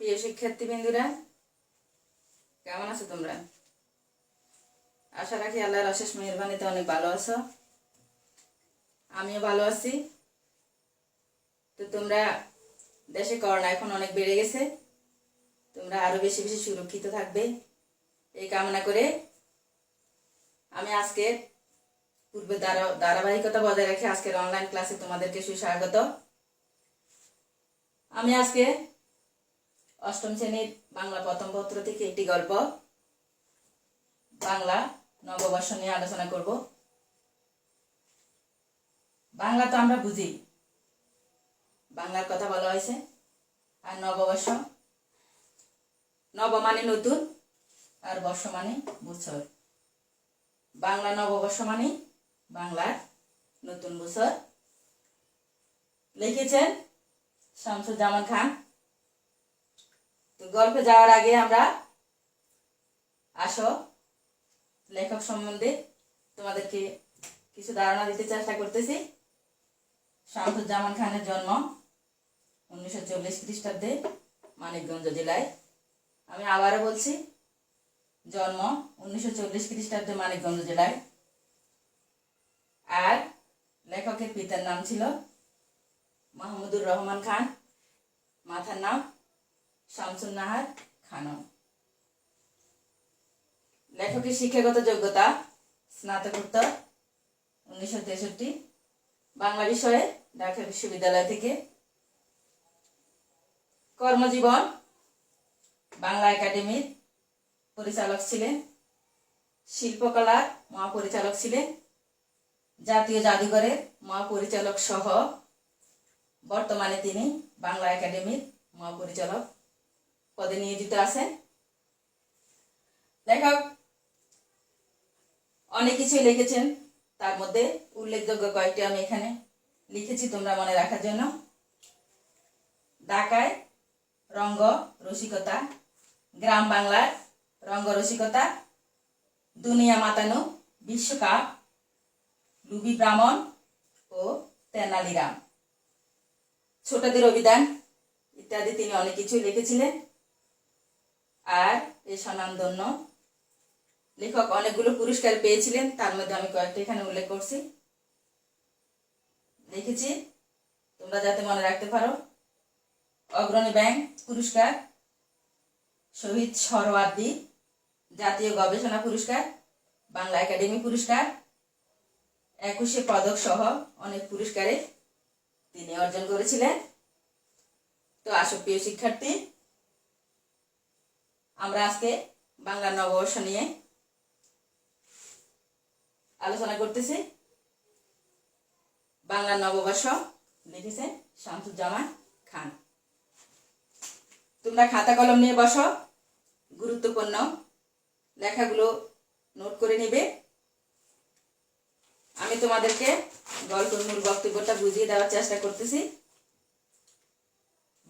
প্রিয় শিক্ষার্থীবৃন্দুরা, কেমন আছো তোমরা? আশা রাখি আল্লাহর অশেষ মেহেরবানিতে অনেক ভালো আছো। আমিও ভালো আছি। তো তোমরা, দেশে করোনা এখন অনেক বেড়ে গেছে, তোমরা আরো বেশি বেশি সুরক্ষিত থাকবে এই কামনা করে আমি আজকে পূর্বে ধারাবাহিকতা বজায় রেখে আজকের অনলাইন ক্লাসে তোমাদেরকে সুস্বাগত। আমি আজকে অষ্টম শ্রেণীর বাংলা প্রথম পত্র থেকে একটি গল্প বাংলা নববর্ষ নিয়ে আলোচনা করব। বাংলা তো আমরা বুঝি, বাংলার কথা বলা হয়েছে। আর নববর্ষ, নব মানে নতুন, আর বর্ষ মানে বছর। বাংলা নববর্ষ মানে বাংলার নতুন বছর। লিখেছেন শামসুজ্জামান খান। তো গল্পে যাওয়ার আগে আমরা আসো লেখক সম্বন্ধে তোমাদেরকে কিছু ধারণা দিতে চেষ্টা করতেছি। শামসুজ্জামান খানের জন্ম 1940 খ্রিস্টাব্দে মানিকগঞ্জ জেলায়। আমি আবারও বলছি, জন্ম 1940 খ্রিস্টাব্দে মানিকগঞ্জ জেলায়। আর লেখকের পিতার নাম ছিল মাহমুদুর রহমান খান, মাতার নাম শামসুন নাহার খানম। লেখকের শিক্ষাগত যোগ্যতা স্নাতকোত্তর 1963 বাংলা বিষয়ে ঢাকা বিশ্ববিদ্যালয় থেকে। কর্মজীবন বাংলা একাডেমির পরিচালক ছিলেন, শিল্পকলার মহাপরিচালক ছিলেন, জাতীয় জাদুঘরের মহাপরিচালক সহ বর্তমানে তিনি বাংলা একাডেমির মহাপরিচালক পদে নিয়োজিত আছেন। লেখক অনেক কিছুই লিখেছেন, তার মধ্যে উল্লেখযোগ্য কয়েকটি আমি এখানে লিখেছি তোমরা মনে রাখার জন্য। ঢাকায় রঙ্গ রসিকতা, গ্রাম বাংলার রঙ্গ রসিকতা, দুনিয়া মাতানো, বিশ্বকাপ, লুবি ব্রাহ্মণ ও তেনালিরাম, ছোটদের অভিধান ইত্যাদি তিনি অনেক কিছুই লিখেছিলেন। আর এই স্বনামধন্য লেখক অনেকগুলো পুরস্কার পেয়েছিলেন, তার মধ্যে আমি কয়েকটা এখানে উল্লেখ করছি, লিখেছি তোমরা যাতে মনে রাখতে পারো। অগ্রণী ব্যাংক পুরস্কার, শহীদ সরওয়ার্দী জাতীয় গবেষণা পুরস্কার, বাংলা একাডেমি পুরস্কার, 21 পদক সহ অনেক পুরস্কারে তিনি অর্জন করেছিলেন। তো আসো প্রিয় শিক্ষার্থী, আমরা আজকে বাংলা নববর্ষ নিয়ে আলোচনা করতেছি। বাংলা নববর্ষ লিখেছেন শামসুজ্জামান খান। তোমরা খাতা কলম নিয়ে বসো, গুরুত্বপূর্ণ লেখাগুলো নোট করে নিবে। আমি তোমাদেরকে গল্পের মূল বক্তব্যটা বুঝিয়ে দেওয়ার চেষ্টা করতেছি।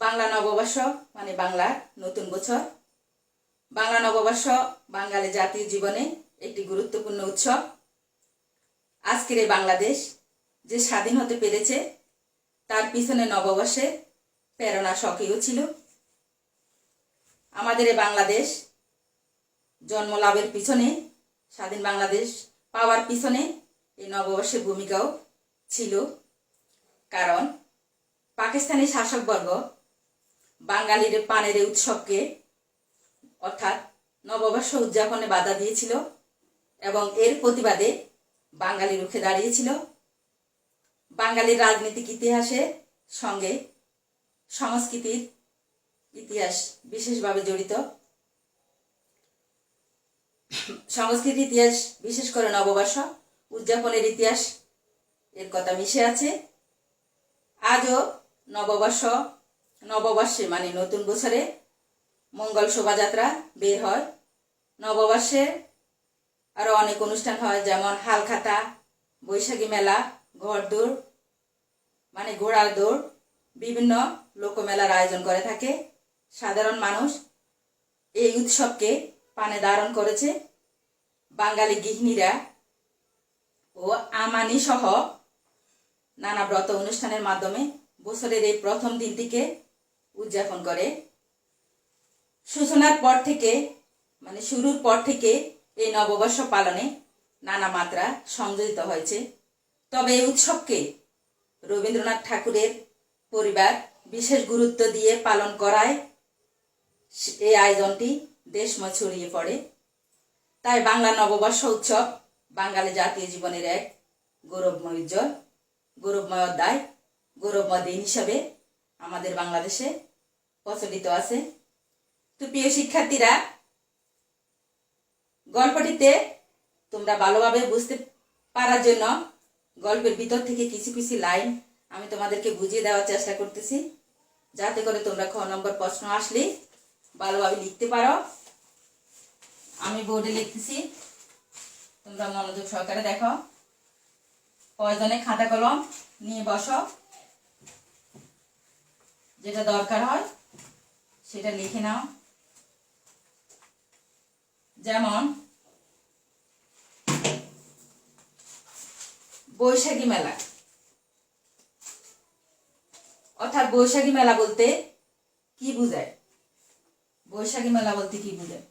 বাংলা নববর্ষ মানে বাংলার নতুন বছর। বাংলা নববর্ষ বাঙালি জাতীয় জীবনে একটি গুরুত্বপূর্ণ উৎসব। আজকের এই বাংলাদেশ যে স্বাধীন হতে পেরেছে, তার পিছনে নববর্ষে প্রেরণা সক্রিয় ছিল। আমাদের এই বাংলাদেশ জন্ম লাভের পিছনে, স্বাধীন বাংলাদেশ পাওয়ার পিছনে এই নববর্ষের ভূমিকাও ছিল। কারণ পাকিস্তানি শাসকবর্গ বাঙালির পানের এই উৎসবকে অর্থাৎ নববর্ষ উদযাপনে বাধা দিয়েছিল এবং এর প্রতিবাদে বাঙালি রুখে দাঁড়িয়েছিল। বাঙালির রাজনৈতিক ইতিহাসের সঙ্গে সংস্কৃতির ইতিহাস বিশেষভাবে জড়িত। সংস্কৃতির ইতিহাস, বিশেষ করে নববর্ষ উদযাপনের ইতিহাস এর কথা মিশে আছে। আজও নববর্ষে মানে নতুন বছরে মঙ্গল শোভাযাত্রা বের হয়। নববর্ষে আরো অনেক অনুষ্ঠান হয়, যেমন হালখাতা, বৈশাখী মেলা, ঘোড়দৌড় মানে ঘোড়ার দৌড়, বিভিন্ন লোকমেলার আয়োজন করে থাকে। সাধারণ মানুষ এই উৎসবকে পানে ধারণ করেছে। বাঙালি গৃহিণীরা ও আমানি সহ নানা ব্রত অনুষ্ঠানের মাধ্যমে বছরের এই প্রথম দিনটিকে উদযাপন করে। সূচনার পর থেকে মানে শুরুর পর থেকে এই নববর্ষ পালনে নানা মাত্রা সংযোজিত হয়েছে। তবে এই উৎসবকে রবীন্দ্রনাথ ঠাকুরের পরিবার বিশেষ গুরুত্ব দিয়ে পালন করায় এই আয়োজনটি দেশময় ছড়িয়ে পড়ে। তাই বাংলা নববর্ষ উৎসব বাঙালি জাতীয় জীবনের এক গৌরবময় অধ্যায়, গৌরবময় দিন হিসাবে আমাদের বাংলাদেশে প্রচলিত আছে। তো প্রিয় শিক্ষার্থীরা, গল্পটিতে তোমরা ভালোভাবে বুঝতে পারার জন্য গল্পের ভিতর থেকে কিছু কিছু লাইন আমি তোমাদেরকে বুঝিয়ে দেওয়ার চেষ্টা করতেছি, যাতে করে তোমরা খ নম্বর প্রশ্ন আসলে ভালোভাবে লিখতে পারো। আমি বোর্ডে লিখতেছি, তোমরা মনোযোগ সহকারে দেখো। প্রয়োজনে খাতা কলম নিয়ে বসো, যেটা দরকার হয় সেটা লিখে নাও। যেমন বৈশাখী মেলা, অর্থাৎ বৈশাখী মেলা বলতে কি বোঝায়? বৈশাখী মেলা বলতে কি বোঝায়?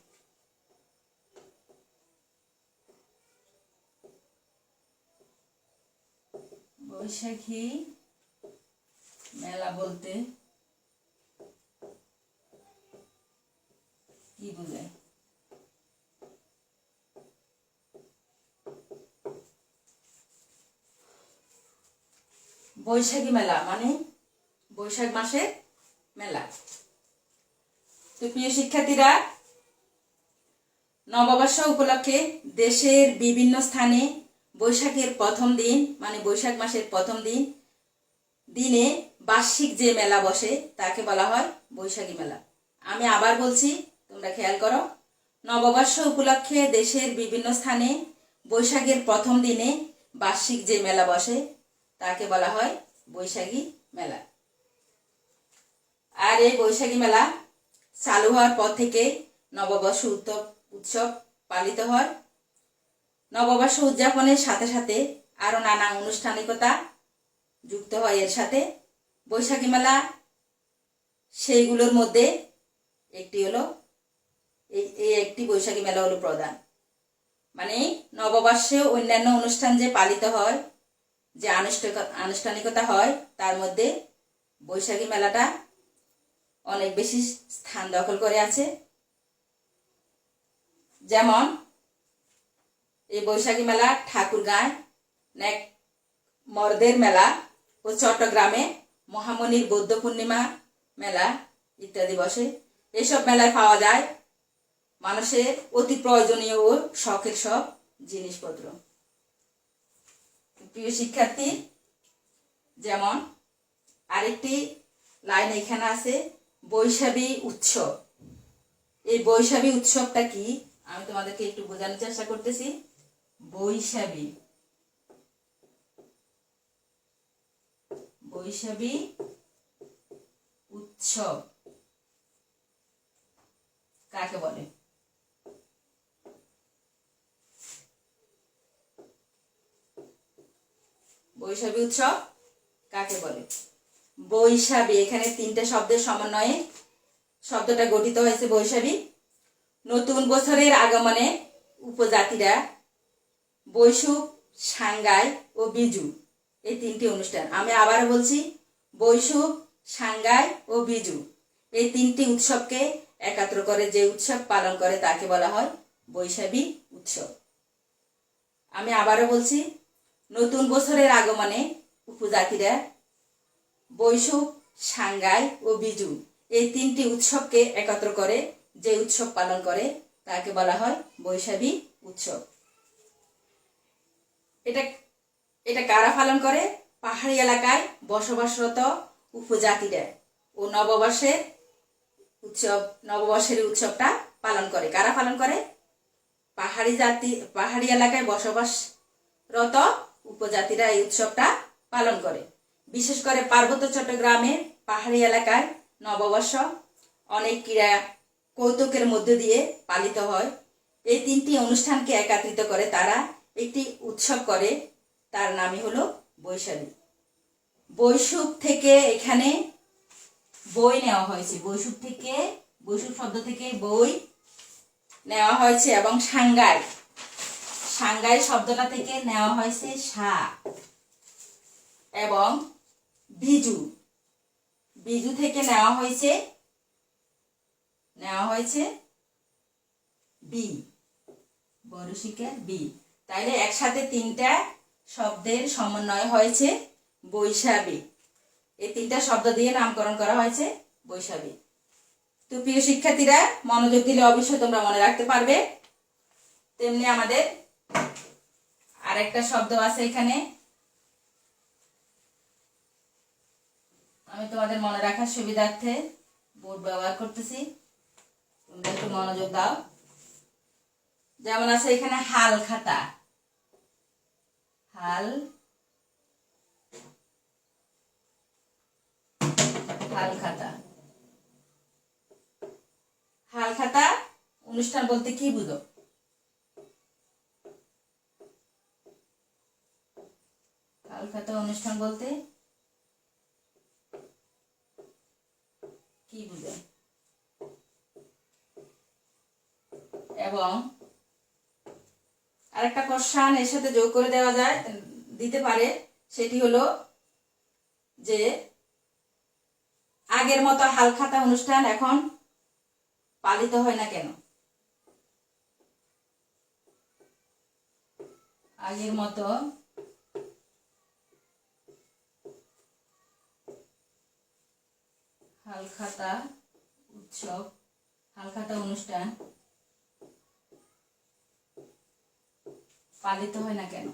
বৈশাখী মেলা বলতে কি বোঝায়? বৈশাখী মেলা মানে বৈশাখ মাসের মেলা। তো প্রিয় শিক্ষার্থীরা, নববর্ষ উপলক্ষে দেশের বিভিন্ন স্থানে বৈশাখের প্রথম দিন মানে বৈশাখ মাসের প্রথম দিনে বার্ষিক যে মেলা বসে তাকে বলা হয় বৈশাখী মেলা। আমি আবার বলছি, তোমরা খেয়াল করো। নববর্ষ উপলক্ষে দেশের বিভিন্ন স্থানে বৈশাখের প্রথম দিনে বার্ষিক যে মেলা বসে তাকে বলা হয় বৈশাখী মেলা। আর এই বৈশাখী মেলা চালু হওয়ার পর থেকে নববর্ষ উৎসব পালিত হয়। নববর্ষ উদযাপনের সাথে সাথে আরো নানা আনুষ্ঠানিকতা যুক্ত হয় এর সাথে। বৈশাখী মেলা সেইগুলোর মধ্যে একটি হলো এই একটি বৈশাখী মেলা হলো প্রধান। মানে নববর্ষে অন্যান্য অনুষ্ঠান যে পালিত হয়, যে আনুষ্ঠানিকতা হয়, তার মধ্যে বৈশাখী মেলাটা অনেক বেশি স্থান দখল করে আছে। যেমন এই বৈশাখী মেলা ঠাকুরগাঁয় মর্দের মেলা ও চট্টগ্রামে মহামনির বৌদ্ধ পূর্ণিমা মেলা ইত্যাদি বসে। এসব মেলায় পাওয়া যায় মানুষের অতি প্রয়োজনীয় ও শখের সব জিনিসপত্র। প্রিয় শিক্ষার্থী, যেমন আরেকটি লাইন এখানে আছে, বৈশাখী উৎসব। এই বৈশাখী উৎসবটা কি আমি তোমাদেরকে একটু বোঝানোর চেষ্টা করতেছি। বৈশাখী উৎসব কাকে বলে? বৈশাখী উৎসব কাকে বলে? বৈশাখী, এখানে তিনটা শব্দের সমন্বয়ে শব্দটা গঠিত হয়েছে বৈশাখী। নতুন বছরের আগমনে উপজাতিরা বৈশুখ, সাংগাই ও বিজু এই তিনটি অনুষ্ঠান, আমি আবার বলছি, বৈশুখ, সাংগাই ও বিজু এই তিনটি উৎসবকে একাত্র করে যে উৎসব পালন করে তাকে বলা হয় বৈশাখী উৎসব। আমি আবারও বলছি, নতুন বছরের আগমনে উপজাতিরা বৈশুখ, সাংগাই ও বিজু এই তিনটি উৎসবকে একত্র করে যে উৎসব পালন করে তাকে বলা হয় বৈশাখী উৎসব। এটা কারা পালন করে? পাহাড়ি এলাকায় বসবাসরত উপজাতিরা ও নববর্ষের উৎসবটা পালন করে। কারা পালন করে? পাহাড়ি এলাকায় বসবাসরত উপজাতিরা এই উৎসবটা পালন করে। বিশেষ করে পার্বত্য চট্টগ্রামের পাহাড়ি এলাকায় নববর্ষ অনেক ক্রীড়া কৌতুকের মধ্য দিয়ে পালিত হয়। এই তিনটি অনুষ্ঠানকে একত্রিত করে তারা একটি উৎসব করে, তার নামই হলো বৈশাখী। বৈশুখ থেকে এখানে বই নেওয়া হয়েছে, বৈশুখ থেকে বৈশুপ শব্দ থেকে বই নেওয়া হয়েছে এবং সাংঘাই সাংঘাই শব্দটা থেকে নেওয়া হয়েছে সা এবং বিজু বিজু থেকে নেওয়া হয়েছে বি বড়শিকার বি। তাইলে একসাথে তিনটা শব্দের সমন্বয় হয়েছে বৈশাখী। এই তিনটা শব্দ দিয়ে নামকরণ করা হয়েছে বৈশাখী। তো প্রিয় শিক্ষার্থীরা, মনোযোগ দিলে অবশ্যই তোমরা মনে রাখতে পারবে। তেমনি আমাদের আরেকটা শব্দ আছে এখানে, আমি তোমাদের মনে রাখার সুবিধার্থে বোর্ড ব্যবহার করতেছি, তোমরা একটু মনোযোগ দাও। যেমন আছে এখানে হাল খাতা, হাল খাতা। হাল খাতা অনুষ্ঠান বলতে কি বুঝো? হাল খাতা অনুষ্ঠান বলতে কি বুঝো? এবং আরেকটা কোশ্চেন এর সাথে যোগ করে দেওয়া যায়, দিতে পারে, সেটি হলো যে আগের মতো হালখাতা অনুষ্ঠান এখন পালিত হয় না কেন? আগের মতো হালখাতা উৎসব, হালখাতা অনুষ্ঠান পালিত হয় না কেন?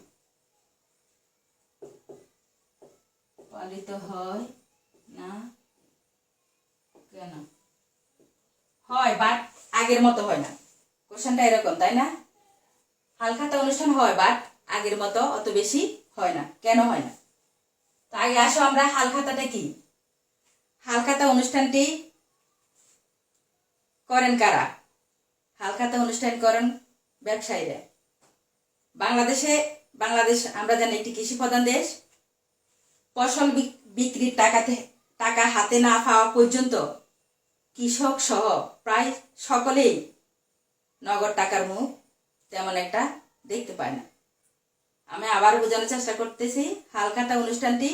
পালিত হয় না কেন? হয়, বাট আগের মতো হয় না। কোশ্চেনটা এরকম, তাই না? হালখাতা অনুষ্ঠান হয়, বাট আগের মতো অত বেশি হয় না। কেন হয় না? তো আগে আসো আমরা হালখাতাটা কি। হালখাতা অনুষ্ঠানটি করেন কারা? হালখাতা অনুষ্ঠান করেন ব্যবসায়ীরা। বাংলাদেশ আমরা জানি একটি কৃষি প্রধান দেশ। ফসল বিক্রির টাকা হাতে না পাওয়া পর্যন্ত কৃষক সহ প্রায় সকলেই নগদ টাকার মুখ তেমন একটা দেখতে পায় না। আমি আবার বোঝানোর চেষ্টা করতেছি। হালখাতা অনুষ্ঠানটি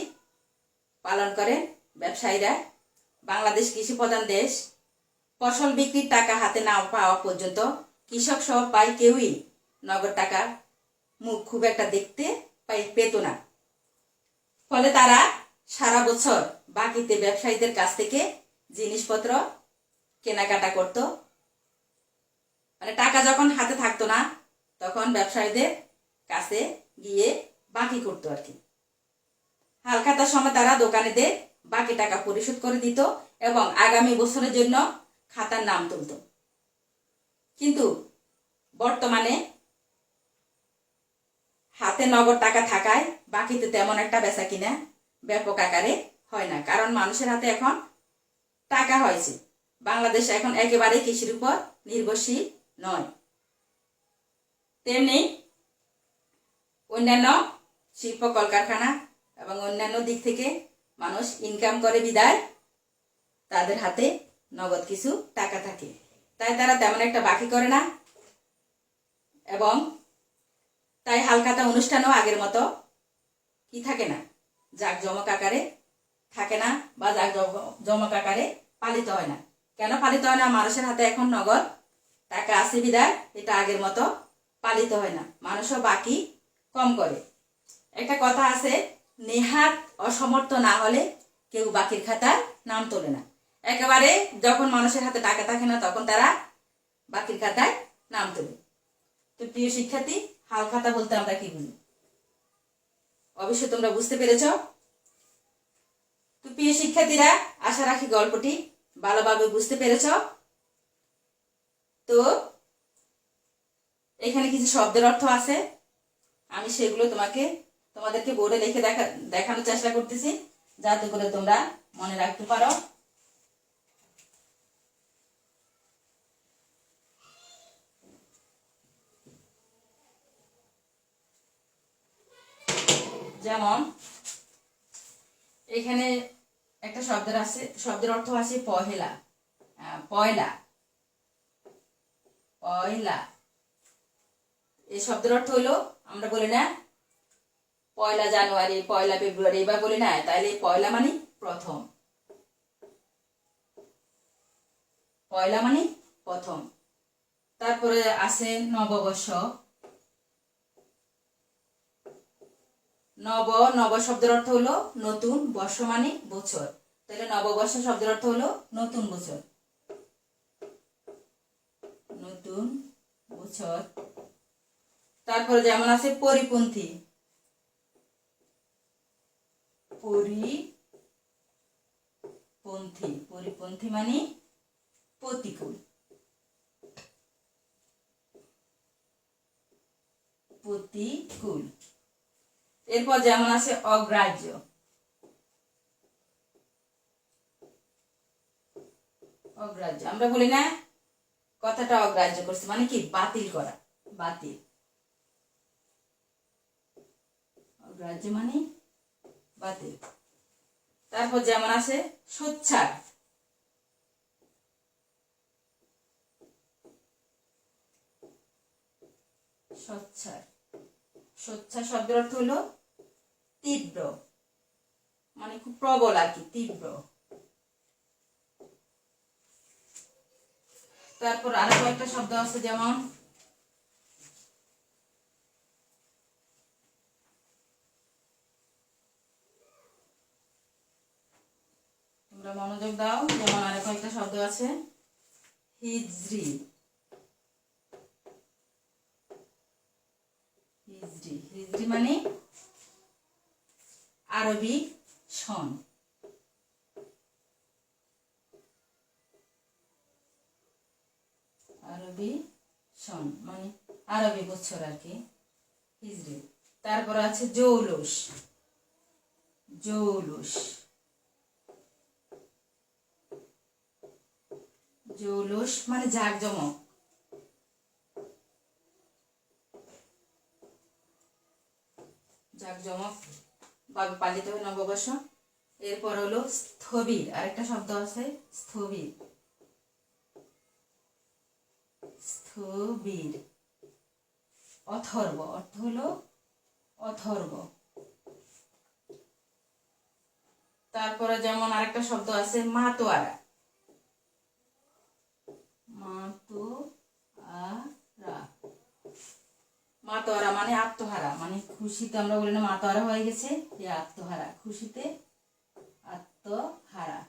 পালন করেন ব্যবসায়ীরা। বাংলাদেশ কৃষি প্রধান দেশ। ফসল বিক্রির টাকা হাতে না পাওয়া পর্যন্ত কৃষক সহ প্রায় কেউই নগদ টাকার মুখ খুব একটা দেখতে পেত না। ফলে তারা সারা বছর বাকিতে ব্যবসায়ীদের কাছ থেকে জিনিসপত্র কেনাকাটা করত। মানে টাকা যখন হাতে থাকতো না, তখন ব্যবসায়ীদের কাছে গিয়ে বাকি করতো আর কি। হালখাতার সময় তারা দোকানেদের বাকি টাকা পরিশোধ করে দিত এবং আগামী বছরের জন্য খাতার নাম তুলত। কিন্তু বর্তমানে হাতে নগদ টাকা থাকায় বাকিতে তেমন একটা বেচা কিনা ব্যাপক আকারে হয় না, কারণ মানুষের হাতে এখন টাকা হয়েছে। বাংলাদেশ এখন একেবারে কৃষির উপর নির্ভরশীল নয়। তেমনি অন্যান্য শিল্প কলকারখানা এবং অন্যান্য দিক থেকে মানুষ ইনকাম করে বিদায় তাদের হাতে নগদ কিছু টাকা থাকে, তাই তারা তেমন একটা বাকি করে না। এবং তাই হালখাতা অনুষ্ঠানও আগের মতো কি থাকে না, জাঁকজমক আকারে থাকে না বা জাঁকজমক আকারে পালিত হয় না। কেন পালিত হয় না? মানুষের হাতে এখন নগদ টাকা আছে বিদায় এটা আগের মতো পালিত হয় না, মানুষও বাকি কম করে। একটা কথা আছে, নেহাত অসমর্থ না হলে কেউ বাকির খাতার নাম তোলে না। একেবারে যখন মানুষের হাতে টাকা থাকে না, তখন তারা বাকির খাতায় নাম তোলে। তো প্রিয় শিক্ষার্থী, হালখাতা বলতে আমরা কি বুঝি? অবশ্যই তোমরা বুঝতে পেরেছ। তো প্রিয় শিক্ষার্থীরা, আশা রাখি গল্পটি ভালোভাবে বুঝতে পেরেছ। তো এখানে কিছু শব্দের অর্থ আছে, আমি সেগুলো তোমাদেরকে বোর্ডে লিখে দেখানোর চেষ্টা করতেছি, যাতে করে তোমরা মনে রাখতে পারো। যেমন এখানে একটা শব্দের অর্থ আছে পয়লা। পয়লা। এই শব্দের অর্থ হলো, আমরা বলি না পয়লা জানুয়ারি, পয়লা ফেব্রুয়ারি, এবার বলি না, তাইলে পয়লা মানে প্রথম। পয়লা মানে প্রথম। তারপরে আছে নববর্ষ। নব শব্দের অর্থ হলো নতুন, বর্ষ মানে বছর, তাহলে নববর্ষ শব্দের অর্থ হলো নতুন বছর, নতুন বছর। তারপরে যেমন আছে পরিপন্থী। পরিপন্থী মানে প্রতিকূল, প্রতিকূল। এরপর যেমন আছে অগ্রাহ্য। অগ্রাহ্য আমরা বলি না কথাটা অগ্রাহ্য করছে, মানে কি বাতিল করা, বাতিল। অগ্রাহ্য মানে বাতিল। তারপর যেমন আছে সোচ্চার। সোচ্চার, সোচ্চার শব্দের অর্থ হলো তীব্র, মানে খুব প্রবল আর কি, তীব্র। তারপর আরো কয়েকটা শব্দ আছে, যেমন তোমরা মনোযোগ দাও, যেমন আরো কয়েকটা শব্দ আছে হিজরি। হিজরি, হিজরি মানে আরবি সন। আরবি সন মানে আরবি বছর আর কি, হিজরি। তারপর আছে জৌলুস। জৌলুস, জৌলুস মানে জাঁকজমক। জাঁকজমক ভাবে পালিত হয় নববর্ষ। এরপর হলো স্থবির, আরেকটা শব্দ আছে স্থবির। স্থবির, অথর্ব, অর্থ হলো অথর্ব। তারপরে যেমন আরেকটা শব্দ আছে মাতোয়ারা। মাতোয়ারা, মাতোয়ারা মানে আত্মহারা, মানে খুশিতে আমরা বলি না মাতোয়ারা হয়ে গেছে, এই আত্মহারা, খুশিতে আত্মহারা।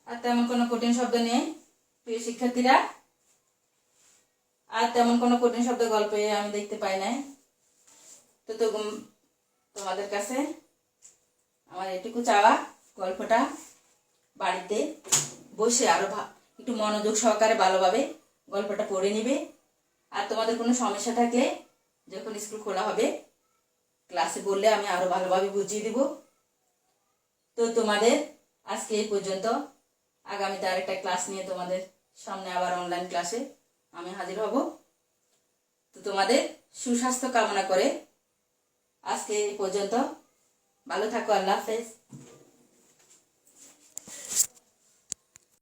আর তেমন কোনো কঠিন শব্দ নেই প্রিয় শিক্ষার্থীরা, আর তেমন কোনো কঠিন শব্দ গল্পে আমি দেখতে পাই নাই। তো তোমাদের কাছে আমার এটুকু চাওয়া, গল্পটা বাড়িতে বসে আরো একটু মনোযোগ সহকারে ভালোভাবে গল্পটা পড়ে নিবে। আর তোমাদের কোনো সমস্যা থাকলে যখন স্কুল খোলা হবে ক্লাসে বললে আমি আরো ভালোভাবে বুঝিয়ে দিব। তো তোমাদের আজকে এই পর্যন্ত। আগামীতে আরেকটা ক্লাস নিয়ে তোমাদের সামনে আবার অনলাইন ক্লাসে আমি হাজির হব। তো তোমাদের সুস্বাস্থ্য কামনা করে আজকে এই পর্যন্ত। ভালো থাকো, আল্লাহ হাফেজ।